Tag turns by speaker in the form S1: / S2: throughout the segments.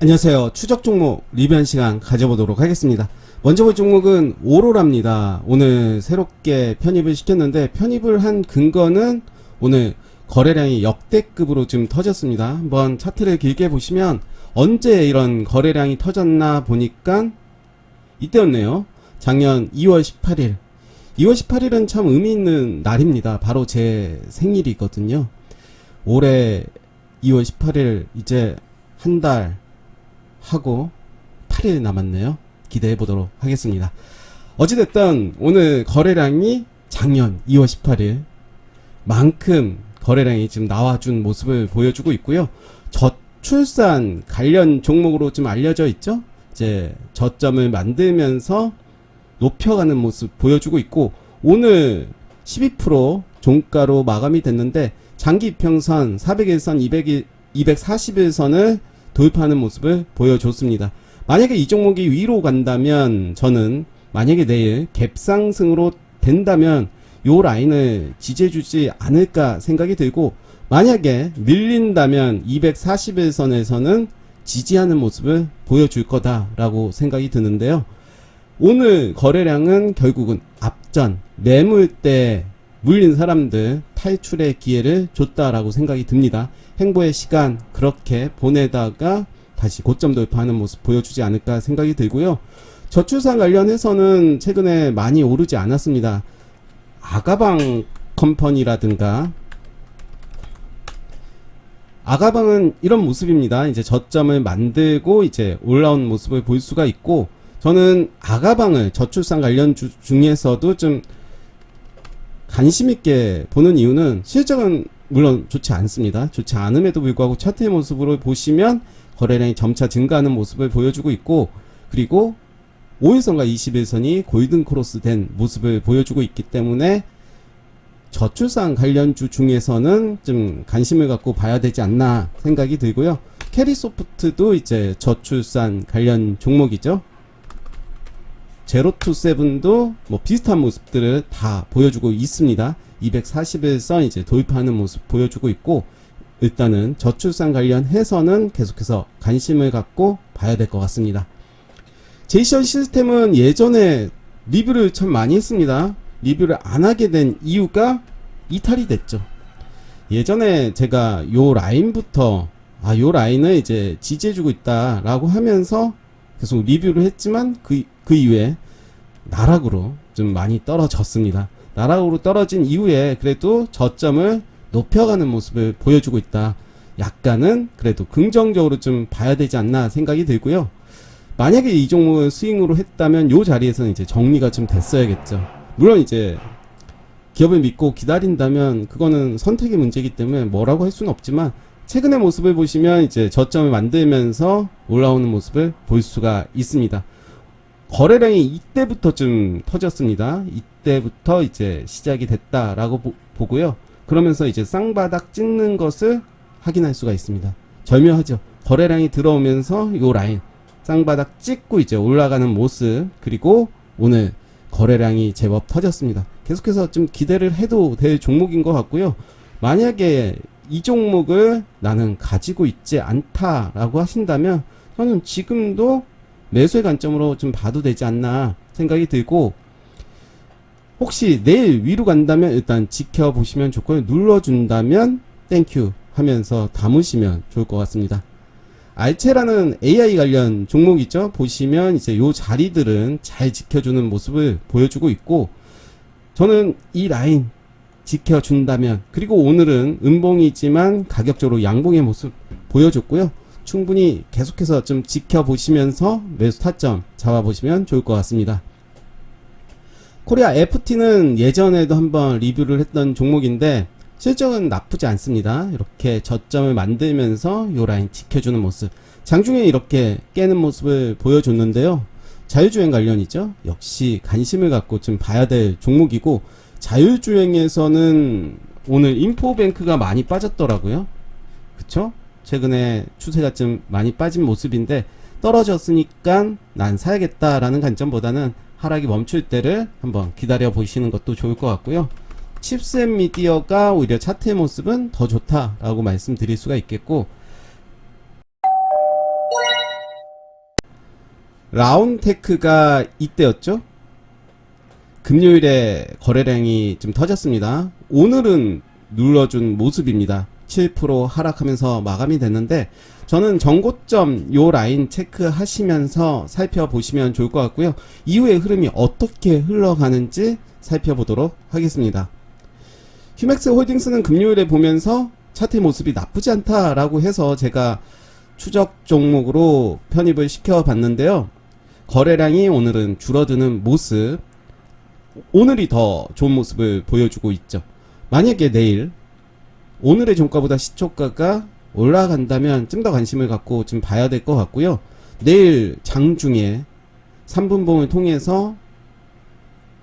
S1: 안녕하세요. 추적 종목 리뷰한 시간 가져보도록 하겠습니다. 먼저 볼 종목은 오로라입니다. 오늘 새롭게 편입을 시켰는데 편입을 한 근거는 오늘 거래량이 역대급으로 좀 터졌습니다. 한번 차트를 길게 보시면 언제 이런 거래량이 터졌나 보니까 이때였네요. 작년 2월 18일 2월 18일은 참 의미 있는 날입니다. 바로 제 생일이거든요. 올해 2월 18일 이제 한 달 하고 8일 남았네요. 기대해 보도록 하겠습니다. 어찌됐든 오늘 거래량이 작년 2월 18일 만큼 거래량이 지금 나와준 모습을 보여주고 있고요. 저출산 관련 종목으로 좀 알려져 있죠. 이제 저점을 만들면서 높여가는 모습 보여주고 있고, 오늘 12% 종가로 마감이 됐는데 장기 이평선 400일선 240일선을 돌파하는 모습을 보여줬습니다. 만약에 이 종목이 위로 간다면, 저는 만약에 내일 갭상승으로 된다면 요 라인을 지지해주지 않을까 생각이 들고, 만약에 밀린다면 241선에서는 지지하는 모습을 보여줄 거다라고 생각이 드는데요. 오늘 거래량은 결국은 앞전 매물대 물린 사람들 탈출의 기회를 줬다라고 생각이 듭니다. 행보의 시간 그렇게 보내다가 다시 고점 돌파하는 모습 보여주지 않을까 생각이 들고요. 저출산 관련해서는 최근에 많이 오르지 않았습니다. 아가방 컴퍼니라든가, 아가방은 이런 모습입니다. 이제 저점을 만들고 이제 올라온 모습을 볼 수가 있고, 저는 아가방을 저출산 관련 중에서도 좀 관심 있게 보는 이유는 실적은 물론 좋지 않습니다. 좋지 않음에도 불구하고 차트의 모습으로 보시면 거래량이 점차 증가하는 모습을 보여주고 있고, 그리고 5일선과 21선이 골든 크로스 된 모습을 보여주고 있기 때문에 저출산 관련주 중에서는 좀 관심을 갖고 봐야 되지 않나 생각이 들고요. 캐리소프트도 이제 저출산 관련 종목이죠. 제로투세븐도 뭐 비슷한 모습들을 다 보여주고 있습니다. 241선 이제 돌파하는 모습 보여주고 있고, 일단은 저출산 관련해서는 계속해서 관심을 갖고 봐야 될 것 같습니다. 제이션 시스템은 예전에 리뷰를 참 많이 했습니다. 리뷰를 안 하게 된 이유가 이탈이 됐죠. 예전에 제가 요 라인부터 요 라인을 이제 지지해주고 있다라고 하면서 계속 리뷰를 했지만 그 이후에 나락으로 좀 많이 떨어졌습니다. 나락으로 떨어진 이후에 그래도 저점을 높여가는 모습을 보여주고 있다. 약간은 그래도 긍정적으로 좀 봐야 되지 않나 생각이 들고요. 만약에 이 종목을 스윙으로 했다면 요 자리에서는 이제 정리가 좀 됐어야겠죠. 물론 이제 기업을 믿고 기다린다면 그거는 선택의 문제이기 때문에 뭐라고 할 수는 없지만, 최근의 모습을 보시면 이제 저점을 만들면서 올라오는 모습을 볼 수가 있습니다. 거래량이 이때부터 좀 터졌습니다. 이때부터 이제 시작이 됐다라고 보고요. 그러면서 이제 쌍바닥 찍는 것을 확인할 수가 있습니다. 절묘하죠. 거래량이 들어오면서 요 라인 쌍바닥 찍고 이제 올라가는 모습, 그리고 오늘 거래량이 제법 터졌습니다. 계속해서 좀 기대를 해도 될 종목인 것 같고요. 만약에 이 종목을 나는 가지고 있지 않다라고 하신다면 저는 지금도 매수의 관점으로 좀 봐도 되지 않나 생각이 들고, 혹시 내일 위로 간다면 일단 지켜보시면 좋고요. 눌러준다면 땡큐 하면서 담으시면 좋을 것 같습니다. 알체라는 AI 관련 종목이죠. 보시면 이제 요 자리들은 잘 지켜주는 모습을 보여주고 있고, 저는 이 라인 지켜준다면, 그리고 오늘은 음봉이지만 가격적으로 양봉의 모습 보여줬고요. 충분히 계속해서 좀 지켜보시면서 매수 타점 잡아보시면 좋을 것 같습니다. 코리아 FT는 예전에도 한번 리뷰를 했던 종목인데 실적은 나쁘지 않습니다. 이렇게 저점을 만들면서 요 라인 지켜주는 모습, 장중에 이렇게 깨는 모습을 보여줬는데요. 자율주행 관련이죠. 역시 관심을 갖고 좀 봐야 될 종목이고, 자율주행에서는 오늘 인포뱅크가 많이 빠졌더라고요. 그쵸? 최근에 추세가 좀 많이 빠진 모습인데, 떨어졌으니까 난 사야겠다라는 관점보다는 하락이 멈출 때를 한번 기다려 보시는 것도 좋을 것 같고요. 칩셋 미디어가 오히려 차트의 모습은 더 좋다라고 말씀드릴 수가 있겠고, 라운테크가 이때였죠. 금요일에 거래량이 좀 터졌습니다. 오늘은 눌러준 모습입니다. 7% 하락하면서 마감이 됐는데, 저는 전고점 요 라인 체크하시면서 살펴보시면 좋을 것 같고요. 이후의 흐름이 어떻게 흘러가는지 살펴보도록 하겠습니다. 휴맥스 홀딩스는 금요일에 보면서 차트 모습이 나쁘지 않다라고 해서 제가 추적 종목으로 편입을 시켜 봤는데요. 거래량이 오늘은 줄어드는 모습, 오늘이 더 좋은 모습을 보여주고 있죠. 만약에 내일 오늘의 종가보다 시초가가 올라간다면 좀 더 관심을 갖고 좀 봐야 될 것 같고요. 내일 장중에 3분봉을 통해서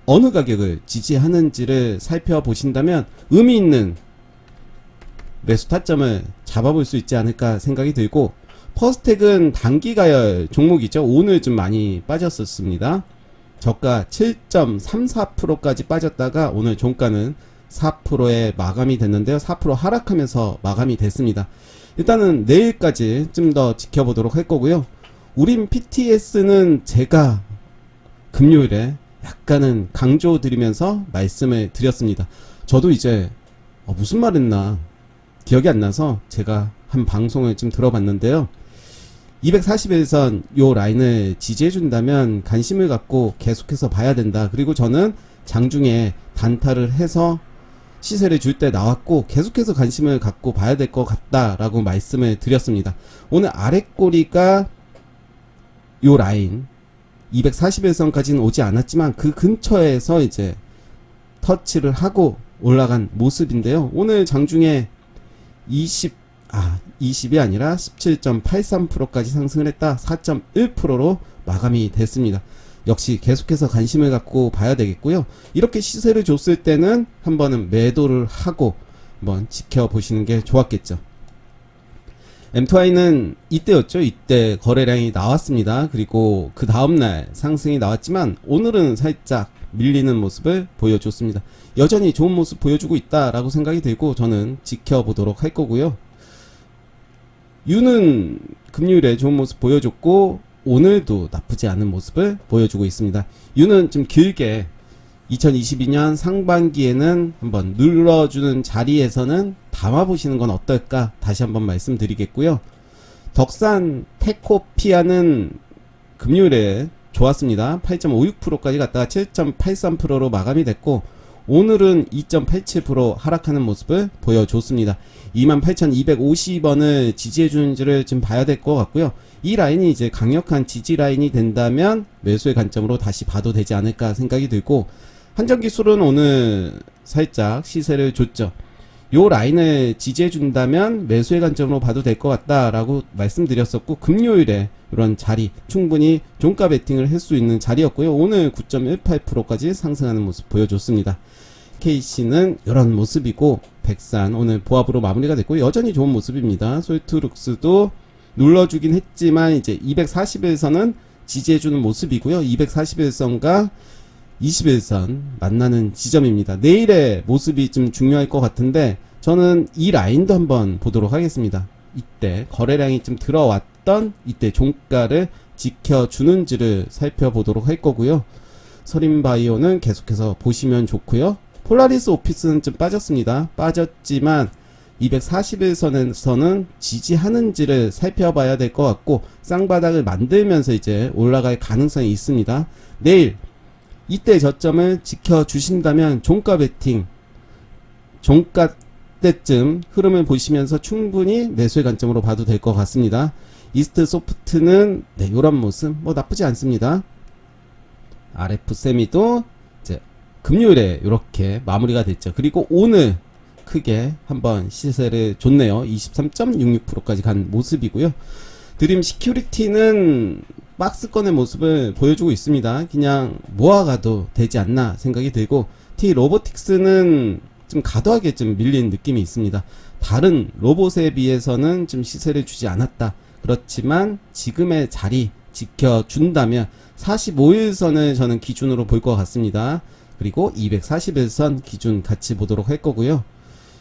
S1: 어느 가격을 지지하는지를 살펴보신다면 의미 있는 매수 타점을 잡아볼 수 있지 않을까 생각이 들고, 퍼스텍은 단기가열 종목이죠. 오늘 좀 많이 빠졌었습니다. 저가 7.34%까지 빠졌다가 오늘 종가는 4%에 마감이 됐는데요. 4% 하락하면서 마감이 됐습니다. 일단은 내일까지 좀 더 지켜보도록 할 거고요. 우린 PTS는 제가 금요일에 약간은 강조드리면서 말씀을 드렸습니다. 저도 이제 무슨 말 했나 기억이 안 나서 제가 한 방송을 좀 들어봤는데요. 241선 요 라인을 지지해준다면 관심을 갖고 계속해서 봐야 된다. 그리고 저는 장중에 단타를 해서 시세를 줄 때 나왔고 계속해서 관심을 갖고 봐야 될 것 같다라고 말씀을 드렸습니다. 오늘 아랫꼬리가 요 라인 241선까지는 오지 않았지만 그 근처에서 이제 터치를 하고 올라간 모습인데요. 오늘 장중에 20이 아니라 17.83%까지 상승을 했다. 4.1%로 마감이 됐습니다. 역시 계속해서 관심을 갖고 봐야 되겠고요. 이렇게 시세를 줬을 때는 한 번은 매도를 하고 한번 지켜보시는 게 좋았겠죠. M2I는 이때였죠. 이때 거래량이 나왔습니다. 그리고 그 다음날 상승이 나왔지만 오늘은 살짝 밀리는 모습을 보여줬습니다. 여전히 좋은 모습 보여주고 있다라고 생각이 들고 저는 지켜보도록 할 거고요. U는 금요일에 좋은 모습 보여줬고 오늘도 나쁘지 않은 모습을 보여주고 있습니다. U는 좀 길게 2022년 상반기에는 한번 눌러주는 자리에서는 담아보시는 건 어떨까 다시 한번 말씀드리겠고요. 덕산 테코피아는 금요일에 좋았습니다. 8.56%까지 갔다가 7.83%로 마감이 됐고 오늘은 2.87% 하락하는 모습을 보여줬습니다. 28,250원을 지지해주는지를 좀 봐야 될 것 같고요. 이 라인이 이제 강력한 지지 라인이 된다면 매수의 관점으로 다시 봐도 되지 않을까 생각이 들고, 한전기술은 오늘 살짝 시세를 줬죠. 요 라인을 지지해준다면 매수의 관점으로 봐도 될 것 같다라고 말씀드렸었고, 금요일에 이런 자리 충분히 종가 베팅을 할 수 있는 자리였고요. 오늘 9.18%까지 상승하는 모습 보여줬습니다. KC는 이런 모습이고, 백산 오늘 보합으로 마무리가 됐고 여전히 좋은 모습입니다. 솔트룩스도 눌러주긴 했지만 이제 241선은 지지해주는 모습이고요. 241선과 21선 만나는 지점입니다. 내일의 모습이 좀 중요할 것 같은데 저는 이 라인도 한번 보도록 하겠습니다. 이때 거래량이 좀 들어왔던 이때 종가를 지켜주는지를 살펴보도록 할 거고요. 서린바이오는 계속해서 보시면 좋고요. 폴라리스 오피스는 좀 빠졌습니다. 빠졌지만 241선에서는 지지하는지를 살펴봐야 될 것 같고 쌍바닥을 만들면서 이제 올라갈 가능성이 있습니다. 내일 이때 저점을 지켜주신다면 종가 베팅, 종가 때쯤 흐름을 보시면서 충분히 매수의 관점으로 봐도 될 것 같습니다. 이스트 소프트는 네, 이런 모습 뭐 나쁘지 않습니다. RF 세미도 이제 금요일에 이렇게 마무리가 됐죠. 그리고 오늘 크게 한번 시세를 줬네요. 23.66%까지 간 모습이고요. 드림 시큐리티는 박스권의 모습을 보여주고 있습니다. 그냥 모아가도 되지 않나 생각이 들고, T 로보틱스는 좀 과도하게 좀 밀린 느낌이 있습니다. 다른 로봇에 비해서는 좀 시세를 주지 않았다. 그렇지만 지금의 자리 지켜준다면 45일선을 저는 기준으로 볼 것 같습니다. 그리고 241선 기준 같이 보도록 할 거고요.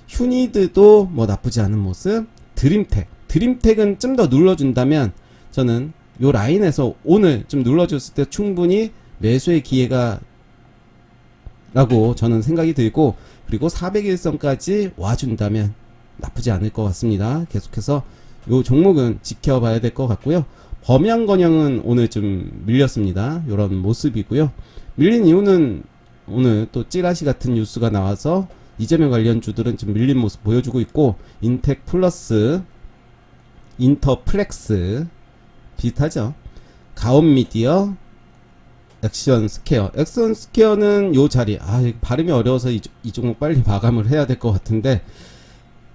S1: 휴니드도 뭐 나쁘지 않은 모습. 드림텍은 좀 더 눌러준다면 저는 요 라인에서 오늘 좀 눌러줬을 때 충분히 매수의 기회가 라고 저는 생각이 들고, 그리고 400일선까지 와준다면 나쁘지 않을 것 같습니다. 계속해서 요 종목은 지켜봐야 될 것 같고요. 범양건영은 오늘 좀 밀렸습니다. 요런 모습이고요. 밀린 이유는 오늘 또 찌라시 같은 뉴스가 나와서 이재명 관련주들은 좀 밀린 모습 보여주고 있고, 인텍 플러스, 인터플렉스 비슷하죠. 가온미디어, 액션 스퀘어. 액션 스퀘어는 요 자리, 발음이 어려워서 이 종목 빨리 마감을 해야 될 것 같은데,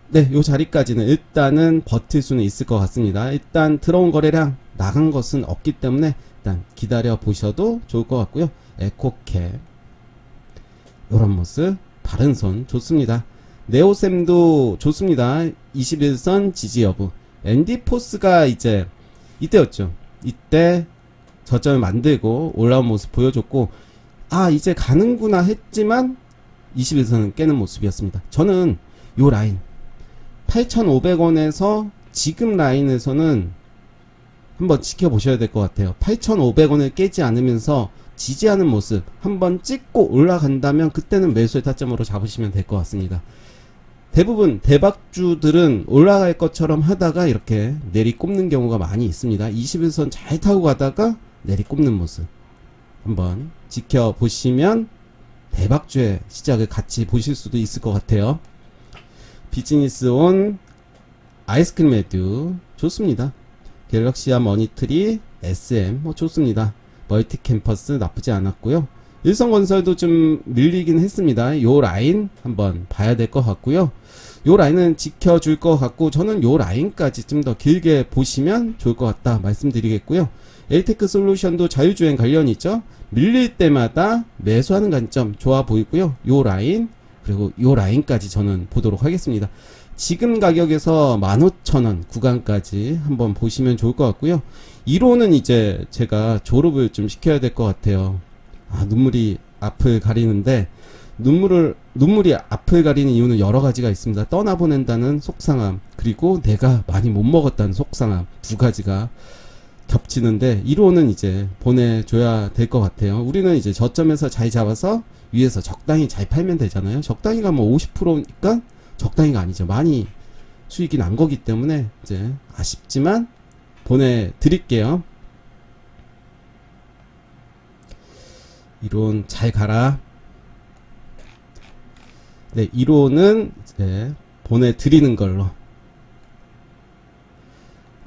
S1: 네, 요 자리까지는 일단은 버틸 수는 있을 것 같습니다. 일단 들어온 거래량 나간 것은 없기 때문에 일단 기다려 보셔도 좋을 것 같고요. 에코캡 요런 모습, 바른손 좋습니다. 네오셈도 좋습니다. 21선 지지 여부. 앤디포스가 이제 이때였죠. 이때 저점을 만들고 올라온 모습 보여줬고, 이제 가는구나 했지만 21선은 깨는 모습이었습니다. 저는 요 라인 8,500원에서 지금 라인에서는 한번 지켜보셔야 될 것 같아요. 8,500원을 깨지 않으면서 지지하는 모습 한번 찍고 올라간다면 그때는 매수의 타점으로 잡으시면 될 것 같습니다. 대부분 대박주들은 올라갈 것처럼 하다가 이렇게 내리꼽는 경우가 많이 있습니다. 21선 잘 타고 가다가 내리꼽는 모습 한번 지켜보시면 대박주의 시작을 같이 보실 수도 있을 것 같아요. 비즈니스 온 아이스크림 에듀 좋습니다. 갤럭시아 머니트리 SM 좋습니다. 멀티 캠퍼스 나쁘지 않았고요. 일성건설도 좀 밀리긴 했습니다. 요 라인 한번 봐야 될 것 같고요. 요 라인은 지켜줄 것 같고, 저는 요 라인까지 좀 더 길게 보시면 좋을 것 같다 말씀드리겠고요. 엘테크 솔루션도 자유주행 관련이 있죠. 밀릴 때마다 매수하는 관점 좋아 보이고요. 요 라인, 그리고 요 라인까지 저는 보도록 하겠습니다. 지금 가격에서 15,000원 구간까지 한번 보시면 좋을 것 같고요. 1호는 이제 제가 졸업을 좀 시켜야 될 것 같아요. 눈물이 앞을 가리는데, 눈물이 앞을 가리는 이유는 여러 가지가 있습니다. 떠나보낸다는 속상함, 그리고 내가 많이 못 먹었다는 속상함, 두 가지가 겹치는데 1호는 이제 보내줘야 될 것 같아요. 우리는 이제 저점에서 잘 잡아서 위에서 적당히 잘 팔면 되잖아요. 적당히가 뭐 50%니까 적당히가 아니죠. 많이 수익이 난 거기 때문에 이제 아쉽지만 보내드릴게요. 1호는 잘 가라. 네, 1호는 이제 보내드리는 걸로.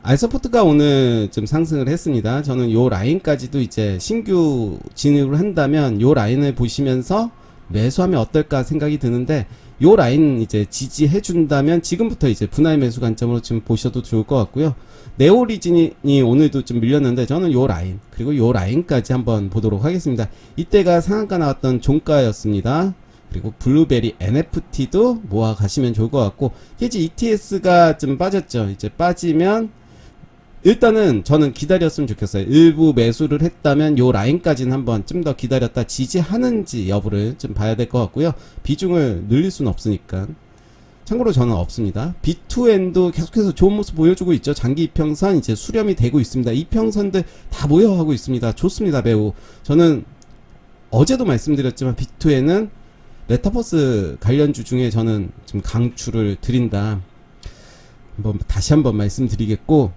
S1: 알서포트가 오늘 좀 상승을 했습니다. 저는 요 라인까지도 이제 신규 진입을 한다면 요 라인을 보시면서 매수하면 어떨까 생각이 드는데, 요 라인 이제 지지해 준다면 지금부터 이제 분할 매수 관점으로 좀 보셔도 좋을 것 같고요. 네오리진이 오늘도 좀 밀렸는데, 저는 요 라인 그리고 요 라인까지 한번 보도록 하겠습니다. 이때가 상한가 나왔던 종가였습니다. 그리고 블루베리 NFT도 모아 가시면 좋을 것 같고, KG ETS가 좀 빠졌죠. 이제 빠지면 일단은 저는 기다렸으면 좋겠어요. 일부 매수를 했다면 요 라인까지는 한번 좀 더 기다렸다 지지하는지 여부를 좀 봐야 될 것 같고요. 비중을 늘릴 수는 없으니까. 참고로 저는 없습니다. B2N도 계속해서 좋은 모습 보여주고 있죠. 장기 이평선 이제 수렴이 되고 있습니다. 이평선들 다 모여하고 있습니다. 좋습니다. 매우. 저는 어제도 말씀드렸지만 B2N은 메타버스 관련주 중에 저는 좀 강추를 드린다. 다시 한번 말씀드리겠고,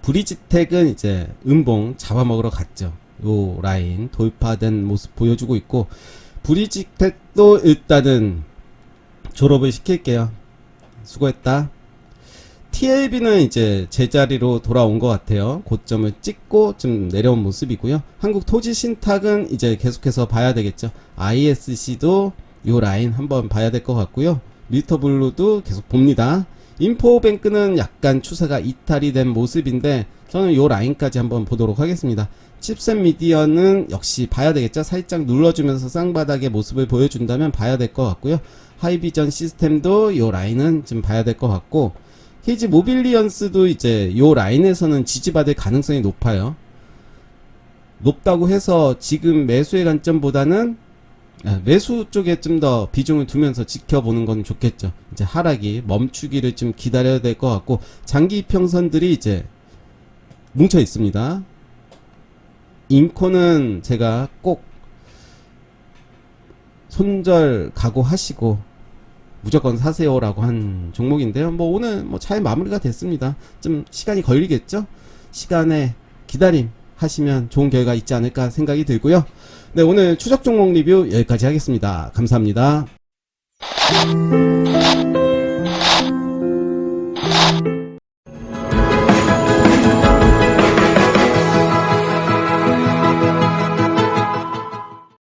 S1: 브리지텍은 이제 음봉 잡아먹으러 갔죠. 요 라인 돌파된 모습 보여주고 있고, 브리지텍도 일단은 졸업을 시킬게요. 수고했다. TLB는 이제 제자리로 돌아온 것 같아요. 고점을 찍고 좀 내려온 모습이고요. 한국토지신탁은 이제 계속해서 봐야 되겠죠. ISC도 요 라인 한번 봐야 될 것 같고요. 미스터블루도 계속 봅니다. 인포뱅크는 약간 추세가 이탈이 된 모습인데, 저는 요 라인까지 한번 보도록 하겠습니다. 칩셋 미디어는 역시 봐야 되겠죠. 살짝 눌러주면서 쌍바닥의 모습을 보여준다면 봐야 될 것 같고요. 하이비전 시스템도 요 라인은 좀 봐야 될 것 같고, KG 모빌리언스도 이제 요 라인에서는 지지받을 가능성이 높아요. 높다고 해서 지금 매수의 관점보다는 매수 쪽에 좀 더 비중을 두면서 지켜보는 건 좋겠죠. 이제 하락이 멈추기를 좀 기다려야 될 것 같고, 장기 평선들이 이제 뭉쳐 있습니다. 인코는 제가 꼭 손절 각오하시고 무조건 사세요라고 한 종목인데요. 뭐 오늘 뭐 잘 마무리가 됐습니다. 좀 시간이 걸리겠죠? 시간에 기다림 하시면 좋은 결과 있지 않을까 생각이 들고요. 네, 오늘 추적 종목 리뷰 여기까지 하겠습니다. 감사합니다.